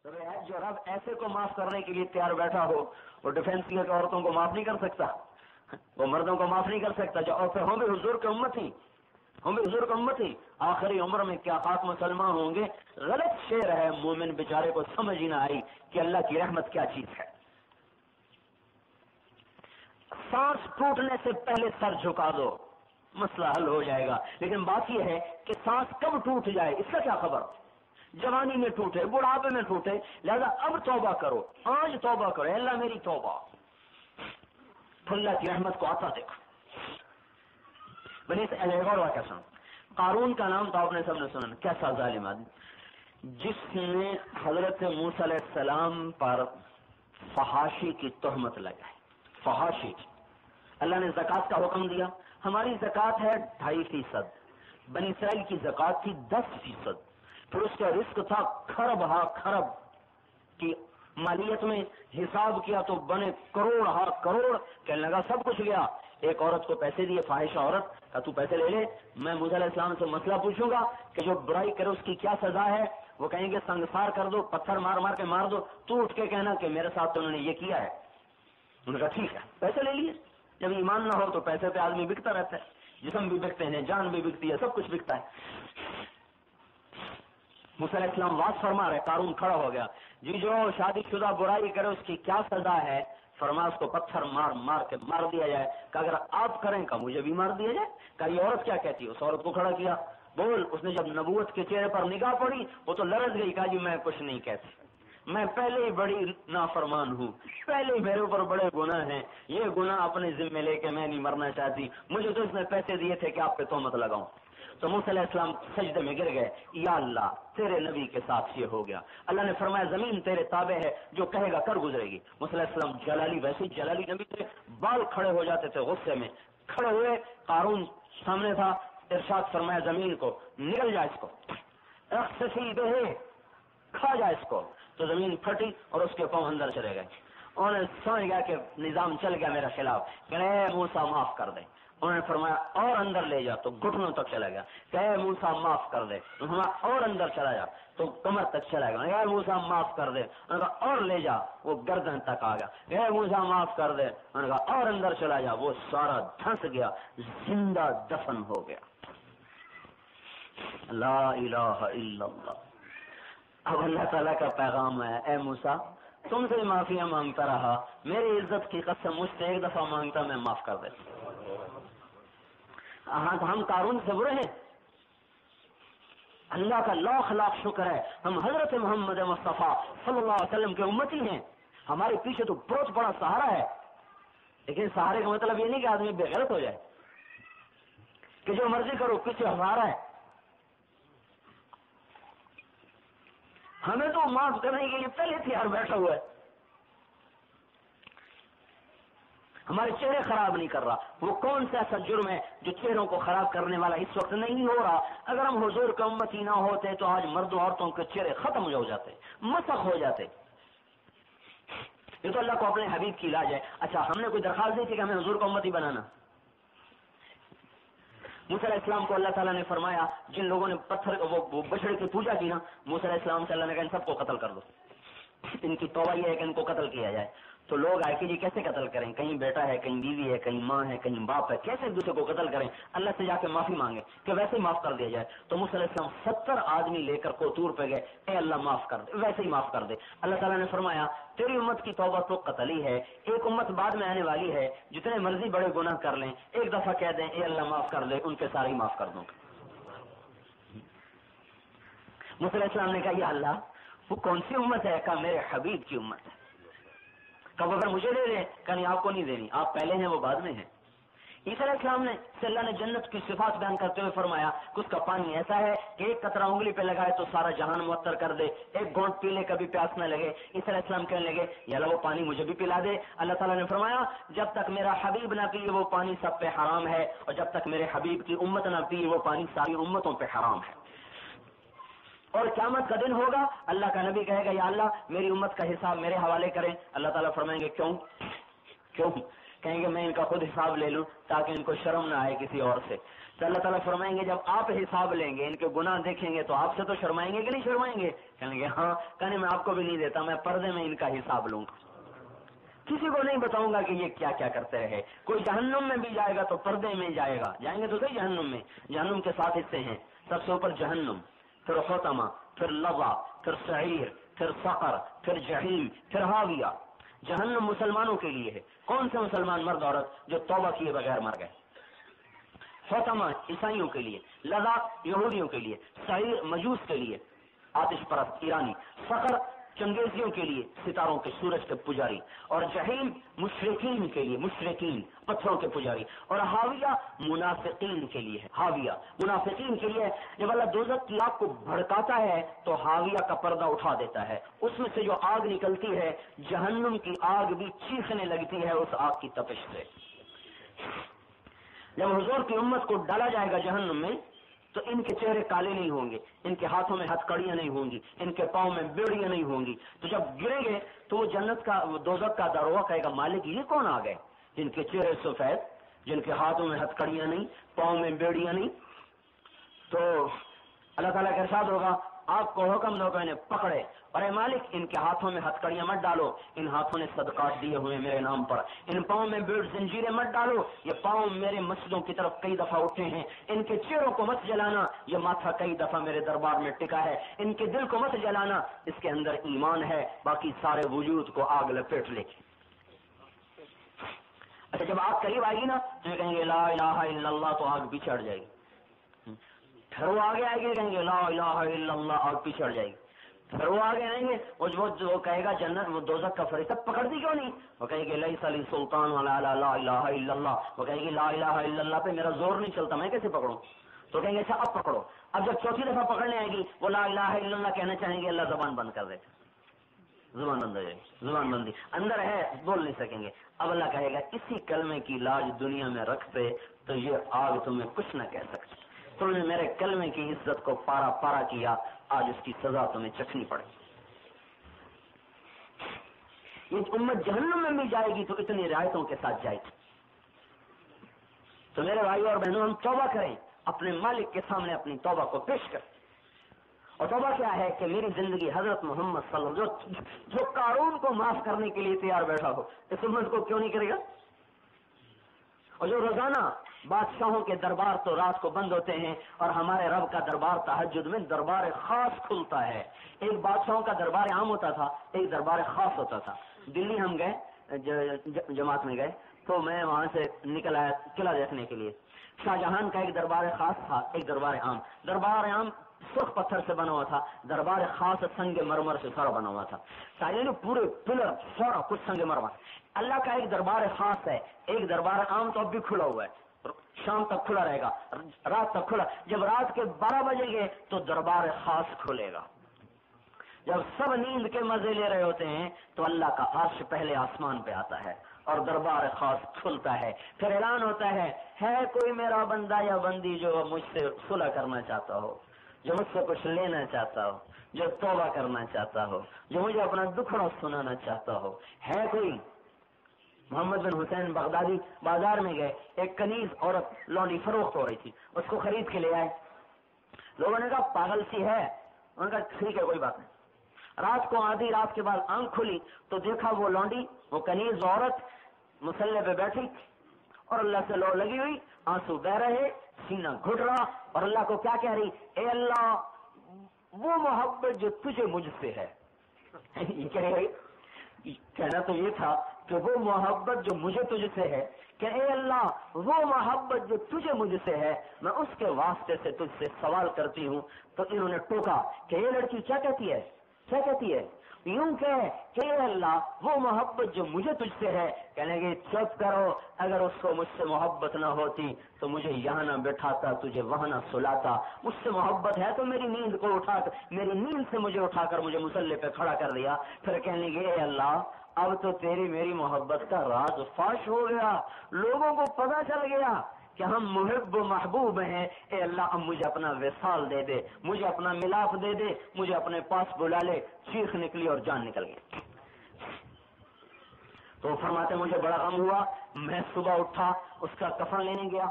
تو جو رب ایسے کو معاف کرنے کے لیے تیار بیٹھا ہو وہ ڈیفینس کی عورتوں کو معاف نہیں کر سکتا، وہ مردوں کو معاف نہیں کر سکتا، جو اور پھر ہم بھی حضور کی امت ہی، ہم بھی حضور کی امت ہی، آخری عمر میں کیا خاک مسلمان ہوں گے۔ غلط شعر ہے، مومن بیچارے کو سمجھ ہی نہ آئی کہ اللہ کی رحمت کیا چیز ہے۔ سانس ٹوٹنے سے پہلے سر جھکا دو، مسئلہ حل ہو جائے گا۔ لیکن بات یہ ہے کہ سانس کب ٹوٹ جائے اس کا کیا خبر، جوانی میں ٹوٹے، بڑھاپے میں ٹوٹے، لہذا اب توبہ کرو، آج توبہ کرو، اللہ میری توبہ، اللہ کی رحمت کو آتا دیکھو۔ بنی غور واقعہ سن، قارون کا نام تو آپ نے سب نے سنا، کیسا ظالم آدمی جس نے حضرت موسیٰ علیہ السلام پر فحاشی کی تہمت لگائی، فحاشی کی۔ اللہ نے زکوٰۃ کا حکم دیا، ہماری زکوٰۃ ہے 2.5%، بنی اسرائیل کی زکوٰۃ تھی 10%، پھر اس کا رزق تھا کھرب ہا کھرب کی مالیت میں، حساب کیا تو بنے کروڑ ہا کروڑ، کہنے لگا سب کچھ گیا۔ ایک عورت کو پیسے دیے، فاحشہ عورت کا، تو پیسے لے لے، میں موسیٰ علیہ السلام سے مسئلہ پوچھوں گا کہ جو برائی کرے اس کی کیا سزا ہے۔ وہ کہیں گے سنگسار کر دو، پتھر مار مار کے مار دو، تو اٹھ کے کہنا کہ میرے ساتھ تو انہوں نے یہ کیا ہے۔ انہوں نے کہا ٹھیک ہے، پیسے لے لیے۔ جب ایمان نہ ہو تو پیسے پہ آدمی بکتا رہتا ہے، جسم بھی بکتے ہیں، جان بھی بکتی ہے، سب کچھ بکتا ہے۔ موسیٰ علیہ السلام واضح فرما رہے، قارون کھڑا ہو گیا، جی جو شادی شدہ برائی کرے اس کی کیا سزا ہے؟ فرما اس کو پتھر مار مار کے مار دیا جائے۔ کہ اگر آپ کریں کا مجھے بھی مار دیا جائے۔ کہ یہ عورت کیا کہتی ہے؟ اس عورت کو کھڑا کیا، بول۔ اس نے جب نبوت کے چہرے پر نگاہ پڑی وہ تو لرز گئی، کہا جی میں کچھ نہیں کہتی، میں پہلے ہی بڑی نافرمان ہوں، پہلے ہی میرے اوپر بڑے گناہ ہیں، یہ گناہ اپنے ذمے لے کے میں نہیں مرنا چاہتی، مجھے تو اس نے پیسے دیے تھے کہ آپ پہ تہمت لگاؤں۔ تو موسیٰ علیہ السلام سجدے میں گر گئے، یا اللہ تیرے نبی کے ساتھ یہ ہو گیا۔ اللہ نے فرمایا زمین تیرے تابع ہے، جو کہے گا کر گزرے گی۔ موسیٰ علیہ السلام جلالی، ویسے ہی جلالی نبی تھے، بال کھڑے ہو جاتے تھے غصے میں، کھڑے ہوئے، قارون سامنے تھا، ارشاد فرمایا زمین کو نگل جا اس کو، اخسفی بہ، کھا جا اس کو۔ تو زمین پھٹی اور اس کے پاؤں اندر چلے گئے۔ انہوں نے سمجھ گیا کہ نظام چل گیا میرے خلاف، کہ اے موسیٰ معاف کر دے۔ انہوں نے فرمایا اور اندر لے جا، تو گھٹنوں تک چلا گیا۔ کہ اے موسیٰ معاف کر دے، اور اندر چلا جا، تو کمر تک چلا گیا۔ اے موسیٰ معاف کر دے، انہوں نے کہا اور لے جا، وہ گردن تک آ گیا۔ اے موسیٰ معاف کر دے، انہوں نے کہا اور اندر چلا جا، وہ سارا دھنس گیا، زندہ دفن ہو گیا۔ لا الہ الا اللہ۔ اب اللہ تعالیٰ کا پیغام ہے، اے موسیٰ تم سے معافیاں مانگتا رہا، میری عزت کی قسم مجھ سے ایک دفعہ مانگتا میں معاف کر دیتا۔ ہاں ہم قارون سے برے ہیں، اللہ کا لاکھ لاکھ شکر ہے ہم حضرت محمد مصطفیٰ صلی اللہ علیہ وسلم کے امتی ہیں، ہمارے پیچھے تو بہت بڑا سہارا ہے۔ لیکن سہارے کا مطلب یہ نہیں کہ آدمی بے غیرت ہو جائے، کہ جو مرضی کرو پیچھے سہارا ہے۔ ہمیں تو معاف کرنے کے لیے پہلے تیار بیٹھا ہوا ہے، ہمارے چہرے خراب نہیں کر رہا۔ وہ کون سا ایسا جرم ہے جو چہروں کو خراب کرنے والا اس وقت نہیں ہو رہا؟ اگر ہم حضور کا امتی نہ ہوتے تو آج مرد و عورتوں کے چہرے ختم ہو جاتے، مسخ ہو جاتے۔ یہ تو اللہ کو اپنے حبیب کی علاج ہے۔ اچھا ہم نے کوئی درخواست دی تھی کہ ہمیں حضور کا امتی بنانا؟ موسیٰ علیہ السلام کو اللہ تعالیٰ نے فرمایا، جن لوگوں نے پتھر وہ بچڑے کی پوجا کی نا، موسیٰ علیہ السلام سے اللہ نے کہا ان سب کو قتل کر دو، ان کی توبہ یہ ہے کہ ان کو قتل کیا جائے۔ تو لوگ آئے کہ جی کیسے قتل کریں، کہیں بیٹا ہے، کہیں بیوی ہے، کہیں ماں ہے، کہیں باپ ہے، کیسے ایک دوسرے کو قتل کریں؟ اللہ سے جا کے معافی مانگے کہ ویسے ہی معاف کر دیا جائے۔ تو موسیٰ علیہ السلام 70 آدمی لے کر کوتور پہ گئے، اے اللہ معاف کر دے، ویسے ہی معاف کر دے۔ اللہ تعالیٰ نے فرمایا تیری امت کی توبہ تو قتل ہی ہے، ایک امت بعد میں آنے والی ہے جتنے مرضی بڑے گناہ کر لیں، ایک دفعہ کہہ دیں اے اللہ معاف کر دے، ان کے سارے ہی معاف کر دوں۔ موسیٰ علیہ السلام نے کہا یا اللہ وہ کون سی امت ہے؟ کہا میرے حبیب کی امت ہے۔ کب اگر مجھے دے دیں، کہ نہیں آپ کو نہیں دینی، آپ پہلے ہیں وہ بعد میں ہیں۔ عیسیٰ علیہ السلام نے سے اللہ نے جنت کی صفات بیان کرتے ہوئے فرمایا کہ اس کا پانی ایسا ہے کہ ایک قطرہ انگلی پہ لگائے تو سارا جہان معطر کر دے، ایک گھونٹ پی لے کبھی پیاس نہ لگے۔ عیسیٰ علیہ السلام کہنے لگے یا اللہ وہ پانی مجھے بھی پلا دے۔ اللہ تعالیٰ نے فرمایا جب تک میرا حبیب نہ پیے وہ پانی سب پہ حرام ہے، اور جب تک میرے حبیب کی امت نہ پیے وہ پانی ساری امتوں پہ حرام ہے۔ اور قیامت کا دن ہوگا، اللہ کا نبی کہے گا یا اللہ میری امت کا حساب میرے حوالے کریں۔ اللہ تعالیٰ فرمائیں گے کیوں؟ کہیں گے میں ان کا خود حساب لے لوں تاکہ ان کو شرم نہ آئے کسی اور سے۔ تو اللہ تعالیٰ فرمائیں گے جب آپ حساب لیں گے، ان کے گناہ دیکھیں گے تو آپ سے تو شرمائیں گے کہ نہیں شرمائیں گے؟ کہیں گے ہاں، کہنے میں آپ کو بھی نہیں دیتا، میں پردے میں ان کا حساب لوں گا، کسی کو نہیں بتاؤں گا کہ یہ کیا کیا کرتے رہے۔ کوئی جہنم میں بھی جائے گا تو پردے میں جائے گا، جائیں گے تو صحیح جہنم میں، جہنم کے 7 حصے ہیں، سب سے اوپر جہنم، پھر حطمہ، پھر لظہ، پھر سعیر، پھر سقر، پھر جحیم، پھر حاویہ۔ جہنم مسلمانوں کے لیے ہے، کون سے مسلمان مرد عورت جو توبہ کیے بغیر مر گئے؟ حطمہ عیسائیوں کے لیے، لظہ یہودیوں کے لیے، سعیر مجوس کے لیے، آتش پرست ایرانی، سقر چنگیزیوں کے لیے، ستاروں کے سورج کے پجاری، اور جحیم مشرکین کے لیے، مشرکین پتھروں کے پجاری، اور حاویہ منافقین کے لیے ہے۔ حاویہ منافقین کے لیے، جب اللہ دوزخ کی آگ کو بھڑکاتا ہے تو حاویہ کا پردہ اٹھا دیتا ہے، اس میں سے جو آگ نکلتی ہے، جہنم کی آگ بھی چیخنے لگتی ہے اس آگ کی تپش سے۔ جب حضور کی امت کو ڈالا جائے گا جہنم میں تو ان کے چہرے کالے نہیں ہوں گے، ان کے ہاتھوں میں ہتھکڑیاں نہیں ہوں گی، ان کے پاؤں میں بیڑیاں نہیں ہوں گی، تو جب گریں گے تو وہ جنت کا دوزخ کا دروازہ کہے گا مالک یہ کون آ گئے جن کے چہرے سفید، جن کے ہاتھوں میں ہتھکڑیاں نہیں، پاؤں میں بیڑیاں نہیں؟ تو اللہ تعالیٰ کا ارشاد ہوگا آپ کو حکم دو کہ انہیں پکڑے، اور اے مالک ان کے ہاتھوں میں ہتھکڑیاں مت ڈالو، ان ہاتھوں نے صدقات دیے ہوئے میرے نام پر، ان پاؤں میں بیڑ زنجیریں مت ڈالو، یہ پاؤں میرے مسجدوں کی طرف کئی دفعہ اٹھے ہیں، ان کے چہروں کو مت جلانا، یہ ماتھا کئی دفعہ میرے دربار میں ٹکا ہے، ان کے دل کو مت جلانا، اس کے اندر ایمان ہے، باقی سارے وجود کو آگ لپیٹ لے۔ اچھا جب آگ قریب آئے گی نا تو یہ کہیں گے لا الہ الا اللہ، تو آگ پیچھے ہٹ جائے گی، پھر وہ آگے آئے گی کہیں گے لا الہ الا اللہ، آگ پیچھے ہٹ جائے گی، پھر وہ آگے آئیں گے وہ کہے گا جنت وہ دوزخ کا فرشتہ پکڑ دی کیوں نہیں؟ وہ کہے گی لیس لی سلطان ولا لا الہ الا اللہ، وہ کہے گی لا الہ الا اللہ پہ میرا زور نہیں چلتا، میں کیسے پکڑوں؟ تو کہیں گے اچھا اب پکڑو۔ اب جب چوتھی دفعہ پکڑنے آئے گی وہ لا الہ الا اللہ کہنا چاہیں گے، اللہ زبان بند کر دے گا، زبان بند ہو جائے گی، زبان بندی اندر ہے بول نہیں سکیں گے۔ اب اللہ کہے گا اسی کلمے کی لاج دنیا میں رکھتے تو یہ آگ تمہیں کچھ نہ کہہ سکتی، تم نے میرے کلمے کی عزت کو پارا پارا کیا، آج اس کی سزا تمہیں چکھنی پڑے۔ یہ امت جہنم میں بھی جائے گی تو اتنی رعایتوں کے ساتھ جائے گی۔ تو میرے بھائیوں اور بہنوں، ہم توبہ کریں، اپنے مالک کے سامنے اپنی توبہ کو پیش کریں۔ اور توبہ کیا ہے کہ میری زندگی حضرت محمد صلی اللہ علیہ وسلم جو قارون کو معاف کرنے کے لیے تیار بیٹھا ہو، اس امت کو کیوں نہیں کرے گا؟ اور جو روزانہ بادشاہوں کے دربار تو رات کو بند ہوتے ہیں اور ہمارے رب کا دربار تہجد میں دربار خاص کھلتا ہے۔ ایک بادشاہوں کا دربار عام ہوتا تھا، ایک دربار خاص ہوتا تھا۔ دلی ہم گئے جماعت میں گئے تو میں وہاں سے نکل آیا قلعہ دیکھنے کے لیے۔ شاہجہان کا ایک دربار خاص تھا، ایک دربار عام۔ دربار عام سرخ پتھر سے بنا ہوا تھا، دربار خاص سنگ مرمر سے سارا بنا ہوا تھا، یعنی پورے پلر سارا کچھ سنگ مرمر۔ اللہ کا ایک دربار خاص ہے، ایک دربار عام تو اب بھی کھلا ہوا ہے، شام تک کھلا رہے گا، رات تک کھلا۔ جب رات کے 12 بجے گے تو دربار خاص کھلے گا۔ جب سب نیند کے مزے لے رہے ہوتے ہیں تو اللہ کا عرش پہلے آسمان پہ آتا ہے اور دربار خاص کھلتا ہے، پھر اعلان ہوتا ہے کوئی میرا بندہ یا بندی جو مجھ سے صلح کرنا چاہتا ہو، جو مجھ سے کچھ لینا چاہتا ہو، جو توبہ کرنا چاہتا ہو، جو مجھے اپنا دکھڑا سنانا چاہتا ہو، ہے کوئی؟ محمد بن حسین بغدادی بازار میں گئے، ایک کنیز عورت لونڈی فروخت ہو رہی تھی، اس کو خرید کے لے آئے۔ لوگوں نے کہا پاگل سی ہے، انہوں نے کہا ٹھیک ہے کوئی بات نہیں۔ رات کو آدھی رات کے بعد آنکھ کھلی تو دیکھا وہ لونڈی، وہ کنیز عورت مسلح پہ بیٹھی اور اللہ سے لو لگی ہوئی، آنسو بہ رہے، سینہ گھٹ رہا، اور اللہ کو کیا کہہ رہی؟ اے اللہ وہ محبت جو تجھے مجھ سے ہے۔ یہ کہہ رہی، کہنا تو یہ تھا کہ وہ محبت جو مجھے تجھ سے ہے، کہ اے اللہ وہ محبت جو تجھے مجھ سے ہے میں اس کے واسطے سے تجھ سے سوال کرتی ہوں۔ تو انہوں نے ٹوکا کہ یہ لڑکی کیا کہتی ہے، کیا کہتی ہے؟ یوں کہ اے اللہ وہ محبت جو مجھے تجھ سے ہے۔ کہنے گے چپ کرو، اگر اس کو مجھ سے محبت نہ ہوتی تو مجھے یہاں نہ بٹھاتا، تجھے وہاں نہ سلاتا۔ مجھ سے محبت ہے تو میری نیند کو اٹھا کر، میری نیند سے مجھے اٹھا کر مجھے مسلح پہ کھڑا کر دیا۔ پھر کہنے گے اے اللہ اب تو تیری میری محبت کا راز فاش ہو گیا، لوگوں کو پتہ چل گیا کہ ہم محب و محبوب ہیں۔ اے اللہ اب مجھے اپنا وصال دے دے، مجھے اپنا ملاپ دے دے، مجھے اپنے پاس بلا لے۔ چیخ نکلی اور جان نکل گئی۔ تو فرماتے مجھے بڑا غم ہوا، میں صبح اٹھا، اس کا کفن لینے گیا،